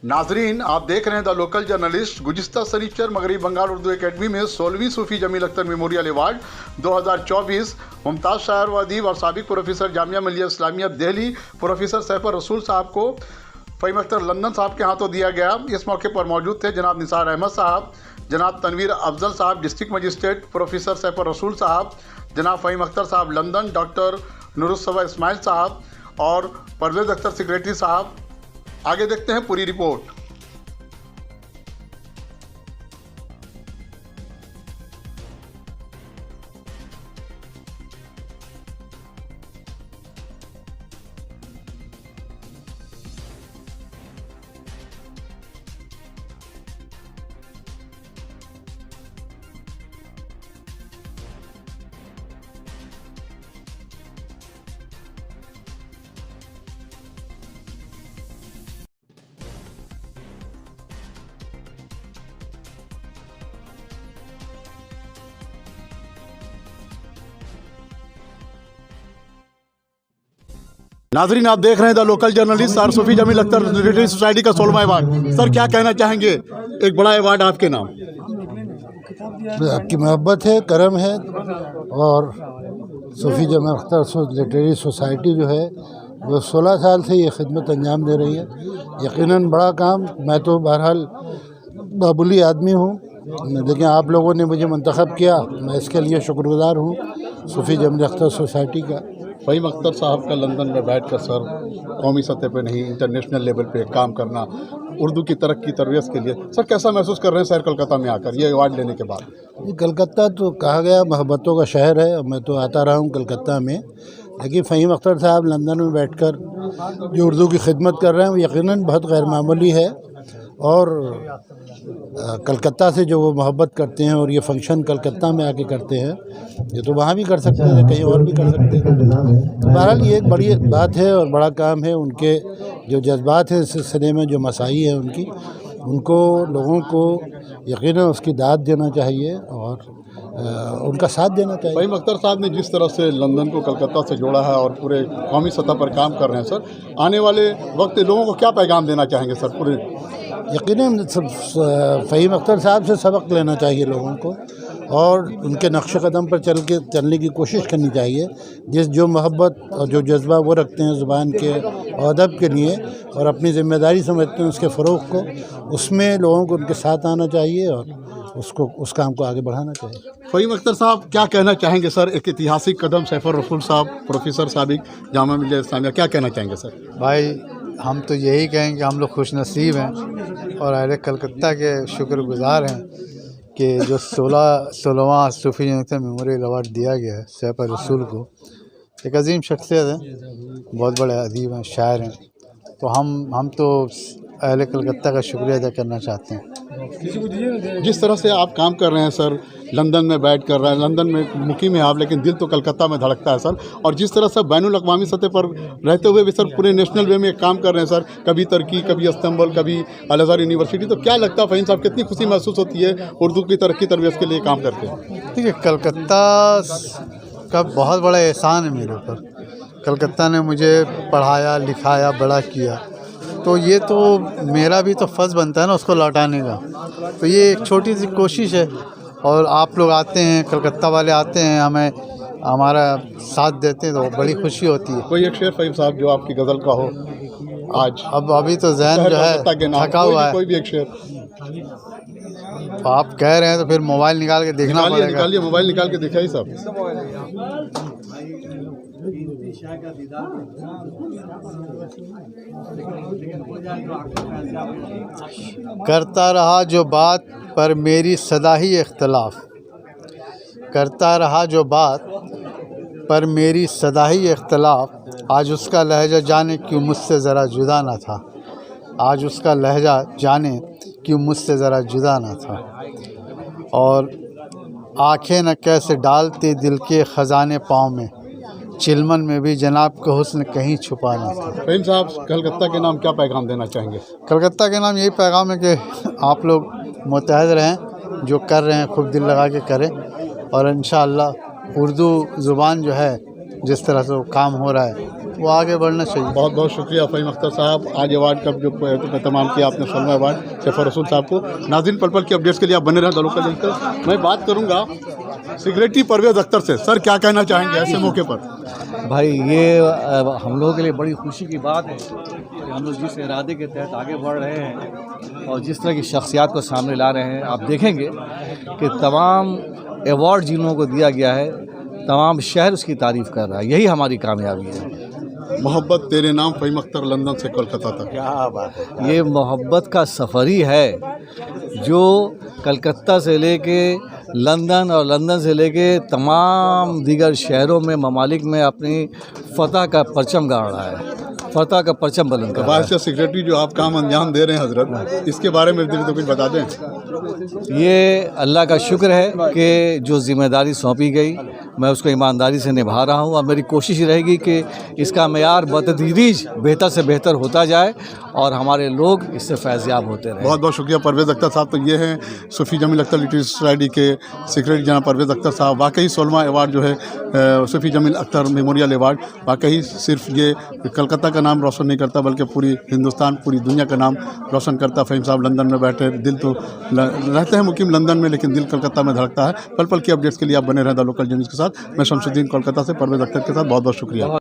नाजरीन, आप देख रहे हैं द लोकल जर्नलिस्ट। गुज़िश्ता शनिचर मगरबी बंगाल उर्दू एकेडमी में 16वीं सूफ़ी जमील अख्तर मेमोरियल अवार्ड 2024 मुमताज़ शायर व अदीब और साबिक प्रोफेसर जामिया मिल्लिया इस्लामिया दिल्ली प्रोफेसर सैफुर रसूल साहब को फ़हीम अख्तर लंदन साहब के हाथों दिया गया। इस मौके पर मौजूद थे जनाब निसार अहमद साहब, जनाब तनवीर अफजल साहब district magistrate, professor Saifur Rasool साहब, जनाब फ़हीम अख्तर साहब लंदन, डॉक्टर नुरुस्सबा इस्माइल साहब और परवेज़ अख्तर सेक्रेटरी साहब। आगे देखते हैं पूरी रिपोर्ट। नाजरीन, आप देख रहे हैं the local journalist. Sir Sufi Jameel Akhtar literary society का 16वां अवार्ड। सर, क्या कहना चाहेंगे? एक बड़ा अवार्ड आपके नाम। आपकी मोहब्बत है, करम है और सूफी जमील अख्तर लिटरेरी सोसाइटी जो है वो 16 साल से ये खिदमत अंजाम दे रही है। यकीनन बड़ा काम। मैं तो बहरहाल मामूली आदमी हूँ, लेकिन आप लोगों ने मुझे मंतखब किया, मैं इसके लिए शुक्रगुजार हूँ सूफी जमील अख्तर सोसाइटी का। फ़हीम अख्तर साहब का लंदन में बैठकर सर कौमी सतह पे नहीं इंटरनेशनल लेवल पे काम करना उर्दू की तरक्की तरबियत के लिए, सर कैसा महसूस कर रहे हैं सर कलकत्ता में आकर ये अवार्ड लेने के बाद? ये कलकत्ता तो कहा गया मोहब्बतों का शहर है और मैं तो आता रहा हूँ कलकत्ता में, लेकिन फ़हीम अख्तर साहब लंदन में बैठकर जो उर्दू की खिदमत कर रहे हैं वो यकीनन बहुत गैर मामूली है। और कलकत्ता से जो वो मोहब्बत करते हैं और ये फंक्शन कलकत्ता में आके करते हैं, ये तो वहाँ भी कर सकते हैं, कहीं और भी कर सकते हैं। तो बहरहाल ये एक बड़ी बात है और बड़ा काम है। उनके जो जज्बात हैं इस सिलसिले में, जो मसाई है उनकी, उनको लोगों को यकीनन उसकी दाद देना चाहिए और उनका साथ देना चाहिए। फ़हीम अख्तर साहब ने जिस तरह से लंदन को कलकत्ता से जोड़ा है और पूरे कौमी सतह पर काम कर रहे हैं सर, आने वाले वक्त लोगों को क्या पैगाम देना चाहेंगे सर? पूरे यकीनन फ़हीम अख्तर साहब से सबक लेना चाहिए लोगों को और उनके नक्श कदम पर चलने की कोशिश करनी चाहिए। जो मोहब्बत और जो जज्बा वो रखते हैं ज़ुबान के और अदब के लिए और अपनी ज़िम्मेदारी समझते हैं उसके फ़रोग़ को, उसमें लोगों को उनके साथ आना चाहिए और उस काम को आगे बढ़ाना चाहिए। फ़हीम अख्तर साहब क्या कहना चाहेंगे सर? एक ऐतिहासिक कदम सैफुर रसूल साहब प्रोफेसर साबिक जामिया मिल्लिया इस्लामिया, क्या कहना चाहेंगे सर? भाई, हम तो यही कहेंगे कि हम लोग खुशनसीब हैं और अहले कलकत्ता के शुक्रगुजार हैं कि जो 16वां सूफी जमील अख्तर मेमोरियल अवार्ड दिया गया है सैफुर रसूल को। एक अजीम शख्सियत है, बहुत बड़े अदीब हैं, शायर हैं, तो हम तो अहले कलकत्ता का शुक्रिया अदा करना चाहते हैं। जिस तरह से आप काम कर रहे हैं सर, लंदन में बैठ कर रहे हैं, लंदन में मुकीम है आप, लेकिन दिल तो कलकत्ता में धड़कता है सर। और जिस तरह से बैनुल अक़वामी सतह पर रहते हुए भी सर पूरे नेशनल वे में काम कर रहे हैं सर, कभी तुर्की, कभी इस्तांबुल, कभी अल अज़हर यूनिवर्सिटी, तो क्या लगता है फ़हीम साहब कितनी खुशी महसूस होती है उर्दू की तरक्की तरबियत के लिए काम करके? देखिए, कलकत्ता का बहुत बड़ा एहसान है मेरे ऊपर। कलकत्ता ने मुझे पढ़ाया, लिखाया, बड़ा किया, तो ये तो मेरा भी तो फ़र्ज़ बनता है ना उसको लौटाने का। तो ये एक छोटी सी कोशिश है और आप लोग आते हैं, कलकत्ता वाले आते हैं, हमारा साथ देते हैं, तो बड़ी खुशी होती है। कोई एक शेर फ़हीम साहब जो आपकी गज़ल का हो आज? अब अभी तो ज़हन जो है थका हुआ है। कोई भी एक शेर तो आप कह रहे हैं तो फिर मोबाइल निकाल के देखना पड़ेगा। निकालिए, मोबाइल निकाल के दिखाइए साहब। करता रहा जो बात पर मेरी सदा ही इख्तलाफ, करता रहा जो बात पर मेरी सदा ही इख्तलाफ, आज उसका लहजा जाने क्यों मुझसे ज़रा जुदा ना था, आज उसका लहजा जाने क्यों मुझसे ज़रा जुदा ना था। और आँखें न कैसे डालते दिल के ख़ज़ाने पाँव में, चिलमन में भी जनाब का हुस्न कहीं छुपा ना था। फ़हीम साहब कलकत्ता के नाम क्या पैगाम देना चाहेंगे? कलकत्ता के नाम यही पैगाम है कि आप लोग मुत्तहद रहें, जो कर रहे हैं खूब दिल लगा के करें और इंशाअल्लाह उर्दू ज़ुबान जो है जिस तरह से वो काम हो रहा है वो आगे बढ़ना चाहिए। बहुत बहुत शुक्रिया फ़हीम अख्तर साहब, आज अवार्ड का जो तमाम किया आपने, सलमा अवार्ड सैफुर रसूल साहब को। नाज़रीन, पल पल की अपडेट्स के लिए आप बने रहें द लोकल न्यूज़। मैं बात करूँगा सेक्रेटरी परवेज़ अख्तर से। सर, क्या कहना चाहेंगे ऐसे मौके पर? भाई, ये हम लोगों के लिए बड़ी खुशी की बात है कि हम लोग जिस इरादे के तहत आगे बढ़ रहे हैं और जिस तरह की शख्सियात को सामने ला रहे हैं, आप देखेंगे कि तमाम अवार्ड जिन लोगों को दिया गया है, तमाम शहर उसकी तारीफ़ कर रहा है। यही हमारी कामयाबी है। मोहब्बत तेरे नाम, फ़हीम अख्तर, लंदन से कोलकाता तक। क्या बात है! ये मोहब्बत का सफ़र ही है जो कलकत्ता से लेके लंदन और लंदन से लेके तमाम दीगर शहरों में, ममालिक में अपनी फ़तह का परचम गाड़ रहा है, फ़तह का परचम बुलंद कर रहा है। वाइस सेक्रेटरी जो आप काम अंजाम दे रहे हैं हजरत, इसके बारे में तो कुछ बता दें। ये अल्लाह का शुक्र है कि जो ज़िम्मेदारी सौंपी गई मैं उसको ईमानदारी से निभा रहा हूँ और मेरी कोशिश रहेगी कि इसका मेयार बतदरीज बेहतर से बेहतर होता जाए और हमारे लोग इससे फैज़याब होते रहें। बहुत बहुत शुक्रिया परवेज़ अख्तर साहब। तो ये हैं सूफ़ी जमील अख्तर लिटरेरी सोसाइटी के सेक्रेटरी जनाब परवेज़ अख्तर साहब। वाकई सलमा अवार्ड जो है सूफ़ी जमील अख्तर मेमोरियल अवार्ड, वाकई सिर्फ ये कलकत्ता का नाम रोशन नहीं करता बल्कि पूरी हिंदुस्तान, पूरी दुनिया का नाम रोशन करता। फ़हीम साहब लंदन में बैठे, दिल तो रहते हैं मुकीम लंदन में, लेकिन दिल कलकत्ता में धड़कता है। पल पल की अपडेट्स के लिए आप बने रहें द लोकल न्यूज़ के साथ। मैं शमसुद्दीन कोलकाता से, परवेज़ अख्तर के साथ। बहुत बहुत शुक्रिया।